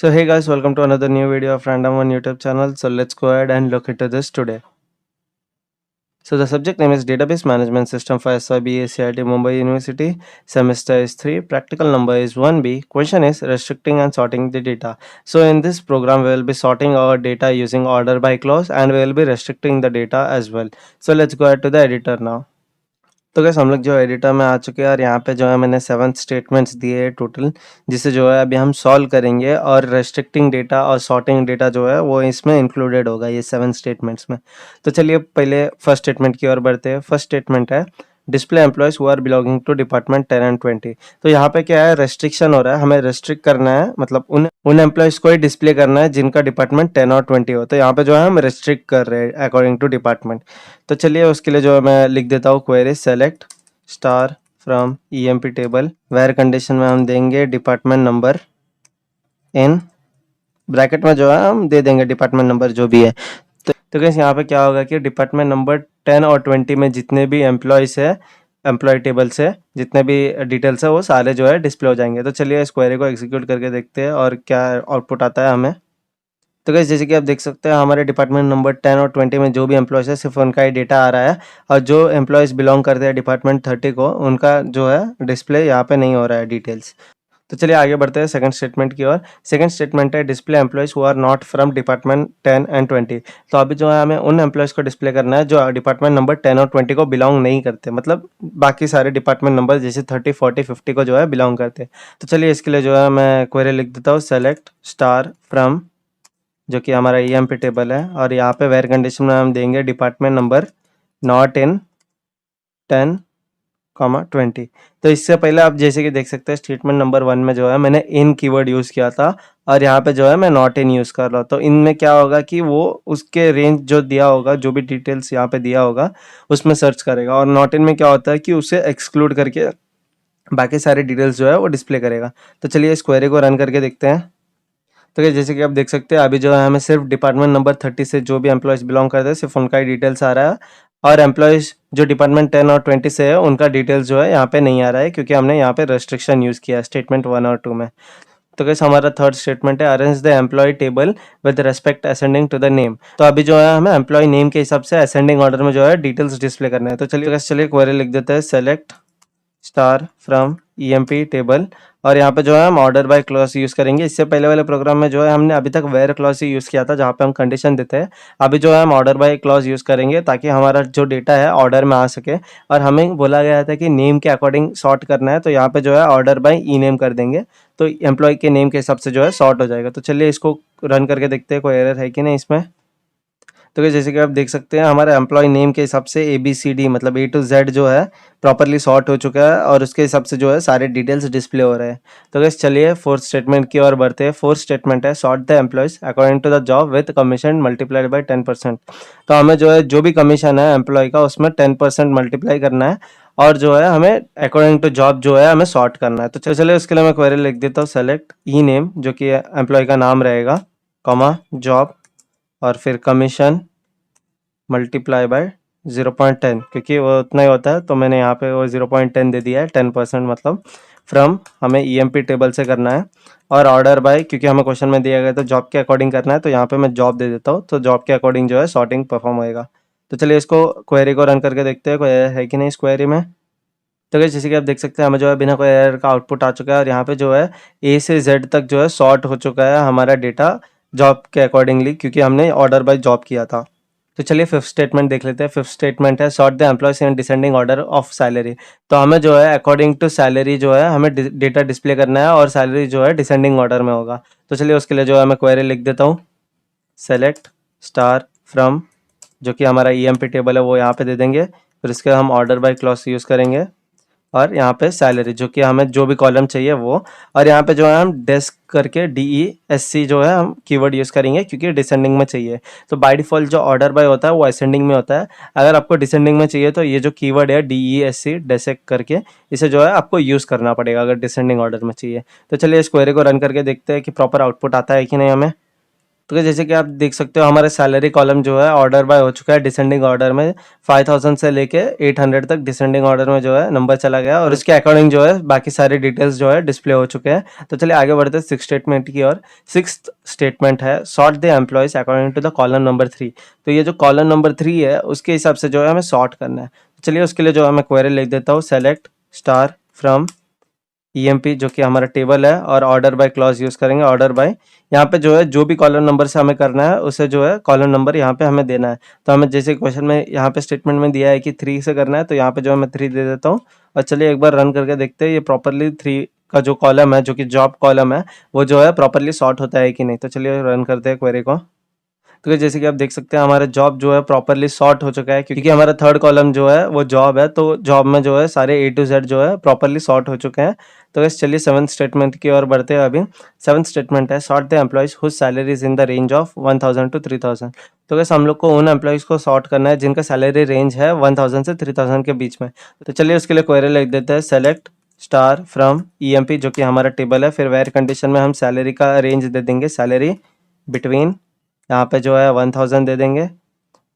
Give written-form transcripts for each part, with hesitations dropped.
So hey guys, welcome to another new video of Random One YouTube channel. So let's go ahead and look into this today. So the subject name is Database Management System for SIB CIT Mumbai University. Semester is 3. Practical number is 1B. Question is restricting and sorting the data. So in this program we will be sorting our data using order by clause and we will be restricting the data as well. So let's go ahead to the editor now. तो gas हम लोग जो editor में आ चुके हैं और यहाँ पे जो है मैंने 7 स्टेटमेंट्स दिए हैं टोटल, जिसे जो है अभी हम सॉल्व करेंगे और रेस्ट्रिक्टिंग डेटा और सॉर्टिंग डेटा जो है वो इसमें इंक्लूडेड होगा ये 7 स्टेटमेंट्स में। तो चलिए पहले फर्स्ट स्टेटमेंट की ओर बढ़ते हैं। फर्स्ट स्टेटमेंट है display employees who are belonging to department 10 and 20। तो यहाँ पे क्या है, रेस्ट्रिक्शन हो रहा है, हमें रेस्ट्रिक्ट करना है, मतलब उन एम्प्लॉयज को ही डिस्प्ले करना है जिनका डिपार्टमेंट 10 और 20 हो। तो यहाँ पे जो है हम रेस्ट्रिक्ट कर रहे हैं अकॉर्डिंग टू डिपार्टमेंट। तो चलिए उसके लिए जो है मैं लिख देता हूँ query select star from EMP table, where condition में हम देंगे डिपार्टमेंट नंबर, इन ब्रैकेट में जो है हम दे देंगे डिपार्टमेंट नंबर जो भी है। तो कैसे यहाँ पे क्या होगा कि डिपार्टमेंट नंबर 10 और 20 में जितने भी एम्प्लॉयज है, एम्प्लॉय टेबल से जितने भी डिटेल्स है वो सारे जो है डिस्प्ले हो जाएंगे। तो चलिए इस क्वेरी को एग्जीक्यूट करके देखते हैं और क्या आउटपुट आता है हमें। तो गाइस जैसे कि आप देख सकते हैं हमारे डिपार्टमेंट नंबर 10 और 20 में जो भी एम्प्लॉयज़ है सिर्फ उनका ही डेटा आ रहा है, और जो एम्प्लॉयज़ बिलोंग करते हैं डिपार्टमेंट 30 को उनका जो है डिस्प्ले यहाँ पे नहीं हो रहा है डिटेल्स। तो चलिए आगे बढ़ते हैं सेकंड स्टेटमेंट की ओर। सेकंड स्टेटमेंट है display employees who are not from department 10 and 20। तो अभी जो है हमें उन एम्प्लॉयज़ को डिस्प्ले करना है जो डिपार्टमेंट नंबर 10 और 20 को बिलोंग नहीं करते, मतलब बाकी सारे डिपार्टमेंट नंबर जैसे 30, 40, 50 को जो है बिलोंग करते हैं। तो चलिए इसके लिए जो है मैं क्वेरी लिख देता हूँ सेलेक्ट स्टार फ्रॉम, जो कि हमारा EMP टेबल है, और यहाँ पे वेयर कंडीशन में हम देंगे डिपार्टमेंट नंबर नॉट इन 10, 20। तो इससे पहले आप जैसे कि देख सकते हैं स्टेटमेंट नंबर 1 में जो है मैंने इन कीवर्ड यूज़ किया था और यहाँ पे जो है मैं नॉट इन यूज़ कर रहा हूँ। तो इनमें क्या होगा कि वो उसके रेंज जो दिया होगा, जो भी डिटेल्स यहाँ पे दिया होगा उसमें सर्च करेगा, और नॉट इन में क्या होता है कि उसे एक्सक्लूड करके बाकी सारे डिटेल्स जो है वो डिस्प्ले करेगा। तो चलिए इस क्वेरी को रन करके देखते हैं। तो जैसे कि आप देख सकते हैं अभी जो है हमें सिर्फ डिपार्टमेंट नंबर 30 से जो भी एम्प्लॉयज़ बिलोंग करते हैं सिर्फ उनका ही डिटेल्स आ रहा है, और एम्प्लॉयज़ जो डिपार्टमेंट 10 और 20 से है उनका डिटेल्स जो है यहाँ पे नहीं आ रहा है, क्योंकि हमने यहाँ पे रेस्ट्रिक्शन यूज़ किया स्टेटमेंट 1 और 2 में। तो कैसे हमारा थर्ड स्टेटमेंट है arrange the employee table with respect ascending to the name. तो अभी जो है हमें एम्प्लॉय नेम के हिसाब से असेंडिंग ऑर्डर में जो है डिटेल्स डिस्प्ले करना है। तो चलिए क्वेरी लिख देते हैं select star from EMP table, और यहाँ पे जो है हम ऑर्डर बाय क्लॉज यूज़ करेंगे। इससे पहले वाले प्रोग्राम में जो है हमने अभी तक वेयर क्लॉज ही यूज़ किया था जहाँ पे हम कंडीशन देते हैं। अभी जो है हम ऑर्डर बाय क्लॉज यूज़ करेंगे ताकि हमारा जो डेटा है ऑर्डर में आ सके, और हमें बोला गया था कि नेम के अकॉर्डिंग सॉर्ट करना है, तो यहाँ पे जो है ऑर्डर बाय ई नेम कर देंगे, तो एम्प्लॉय के नेम के हिसाब से जो है सॉर्ट हो जाएगा। तो चलिए इसको रन करके देखते हैं कोई एरर है कि नहीं इसमें। तो guys, जैसे कि आप देख सकते हैं हमारे एम्प्लॉय नेम के हिसाब से ABCD मतलब A to Z जो है प्रॉपरली सॉर्ट हो चुका है, और उसके हिसाब से जो है सारे डिटेल्स डिस्प्ले हो रहे हैं। तो गैस चलिए फोर्थ स्टेटमेंट की ओर बढ़ते हैं। फोर्थ स्टेटमेंट है sort the employees according to the job with commission multiplied by 10%। तो हमें जो है जो भी कमीशन है एम्प्लॉय का उसमें 10% मल्टीप्लाई करना है, और जो है हमें अकॉर्डिंग टू जॉब जो है हमें सॉर्ट करना है। तो चलिए उसके लिए मैं क्वेरी लिख देता हूँ सेलेक्ट ई नेम, जो कि एम्प्लॉय का नाम रहेगा, कॉमा जॉब, और फिर कमीशन मल्टीप्लाई बाय 0.10, क्योंकि वो उतना ही होता है तो मैंने यहाँ पे वो 0.10 दे दिया है, 10% मतलब फ्रॉम हमें EMP टेबल से करना है, और ऑर्डर बाय क्योंकि हमें क्वेश्चन में दिया गया तो जॉब के अकॉर्डिंग करना है, तो यहाँ पे मैं जॉब दे देता हूँ, तो जॉब के अकॉर्डिंग जो है सॉर्टिंग परफॉर्म होएगा। तो चलिए इसको क्वेरी को रन करके देखते हैं कोई एरर है कि नहीं इस क्वेरी में। तो guys, जैसे कि आप देख सकते हैं हमें जो है बिना कोई एरर का आउटपुट आ चुका है, और यहाँ पे जो है A से Z तक जो है सॉर्ट हो चुका है हमारा डेटा जॉब के अकॉर्डिंगली, क्योंकि हमने ऑर्डर बाय जॉब किया था। तो चलिए फिफ्थ स्टेटमेंट देख लेते हैं। फिफ्थ स्टेटमेंट है sort the employees in descending order of salary. तो हमें जो है अकॉर्डिंग टू सैलरी जो है हमें डेटा डिस्प्ले करना है, और सैलरी जो है डिसेंडिंग ऑर्डर में होगा। तो चलिए उसके लिए जो है मैं क्वेरी लिख देता हूँ सेलेक्ट स्टार फ्रॉम, जो कि हमारा EMP टेबल है वो यहाँ पे दे देंगे, फिर इसके हम ऑर्डर बाय क्लॉज यूज़ करेंगे, और यहाँ पे सैलरी जो कि हमें जो भी कॉलम चाहिए वो, और यहाँ पे जो है हम डेस्क करके DESC जो है हम कीवर्ड यूज़ करेंगे क्योंकि डिसेंडिंग में चाहिए। तो बाय डिफ़ॉल्ट जो ऑर्डर बाय होता है वो असेंडिंग में होता है, अगर आपको डिसेंडिंग में चाहिए तो ये जो कीवर्ड है DESC डेसेक करके इसे जो है आपको यूज़ करना पड़ेगा अगर डिसेंडिंग ऑर्डर में चाहिए। तो चलिए इस क्वेरी को रन करके देखते हैं कि प्रॉपर आउटपुट आता है कि नहीं हमें। तो guys, जैसे कि आप देख सकते हो हमारा सैलरी कॉलम जो है ऑर्डर बाय हो चुका है डिसेंडिंग ऑर्डर में 5000 से लेके 800 तक डिसेंडिंग ऑर्डर में जो है नंबर चला गया और उसके अकॉर्डिंग जो है बाकी सारे डिटेल्स जो है डिस्प्ले हो चुके हैं। तो चलिए आगे बढ़ते हैं सिक्स स्टेटमेंट की और सिक्स स्टेटमेंट है sort the employees according to the column number 3। तो ये जो कॉलम नंबर 3 है उसके हिसाब से जो है हमें सॉर्ट करना है। चलिए उसके लिए जो है मैं क्वेरी लिख देता हूँ सेलेक्ट स्टार फ्रॉम EMP जो कि हमारा टेबल है और ऑर्डर बाय क्लॉज यूज करेंगे। ऑर्डर बाय यहाँ पे जो है जो भी कॉलम नंबर से हमें करना है उसे जो है कॉलम नंबर यहाँ पे हमें देना है। तो हमें जैसे क्वेश्चन में यहाँ पे स्टेटमेंट में दिया है कि 3 से करना है तो यहाँ पे जो है मैं 3 दे देता हूँ। और चलिए एक बार रन करके देखते हैं ये प्रॉपरली 3 का जो कॉलम है जो कि जॉब कॉलम है वो जो है प्रॉपरली सॉर्ट होता है कि नहीं। तो चलिए रन करते हैं क्वेरी को। तो जैसे कि आप देख सकते हैं हमारा जॉब जो है प्रॉपरली सॉर्ट हो चुका है क्योंकि हमारा थर्ड कॉलम जो है वो जॉब है। तो जॉब में जो है सारे A to Z जो है प्रॉपरली सॉर्ट हो चुके हैं। तो बस चलिए सेवंथ स्टेटमेंट की ओर बढ़ते हैं। अभी सेवंथ स्टेटमेंट है sort the employees whose salary is in the range of 1000 to 3000। तो बस हम लोग को उन एम्प्लॉयज को सॉर्ट करना है जिनका सैलरी रेंज है 1000 से 3000 के बीच में। तो चलिए उसके लिए क्वेरी लिख देते हैं सेलेक्ट स्टार फ्रॉम EMP जो कि हमारा टेबल है। फिर वेयर कंडीशन में हम सैलरी का रेंज दे देंगे सैलरी बिटवीन यहाँ पे जो है 1000 दे देंगे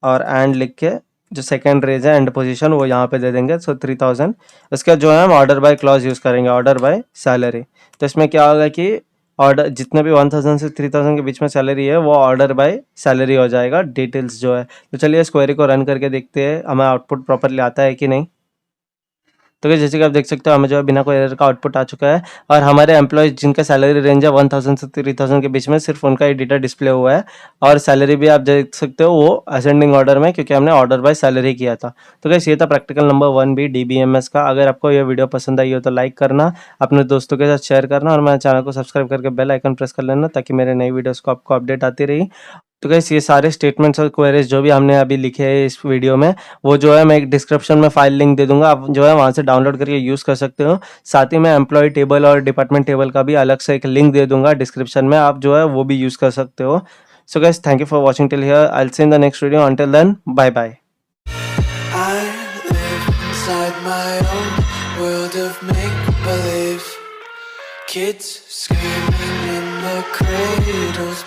और एंड लिख के जो सेकंड रेंज है एंड पोजीशन वो यहाँ पे दे देंगे सो 3000। इसका जो है हम ऑर्डर बाय क्लॉज यूज़ करेंगे ऑर्डर बाय सैलरी। तो इसमें क्या होगा कि ऑर्डर जितने भी 1000 से 3000 के बीच में सैलरी है वो ऑर्डर बाय सैलरी हो जाएगा डिटेल्स जो है। तो चलिए इस क्वेरी को रन करके देखते हैं हमें आउटपुट प्रॉपरली आता है कि नहीं। तो guys, जैसे कि आप देख सकते हो हमें जो है बिना कोई एरर का आउटपुट आ चुका है और हमारे एम्प्लॉयज जिनका सैलरी रेंज है 1000 से 3000 के बीच में सिर्फ उनका ही डेटा डिस्प्ले हुआ है और सैलरी भी आप देख सकते हो वो असेंडिंग ऑर्डर में क्योंकि हमने ऑर्डर बाय सैलरी किया था। तो guys, ये था प्रैक्टिकल नंबर 1B DBMS का। अगर आपको ये वीडियो पसंद आई हो तो लाइक करना, अपने दोस्तों के साथ शेयर करना और मेरे चैनल को सब्सक्राइब करके बेल आइकन प्रेस कर लेना ताकि मेरे नई वीडियोस को आपको अपडेट आती रही। तो गाइस ये सारे स्टेटमेंट्स और क्वेरीज जो भी हमने अभी लिखे हैं इस वीडियो में वो जो है मैं एक डिस्क्रिप्शन में फाइल लिंक दे दूंगा, आप जो है वहां से डाउनलोड करके यूज़ कर सकते हो। साथ ही मैं एम्प्लॉय टेबल और डिपार्टमेंट टेबल का भी अलग से एक लिंक दे दूंगा डिस्क्रिप्शन में, आप जो है वो भी यूज़ कर सकते हो। So guys thank you for watching till here, I will see in the next video, until then bye bye. I live inside my own world of make-believe. Kids screaming in the cradles,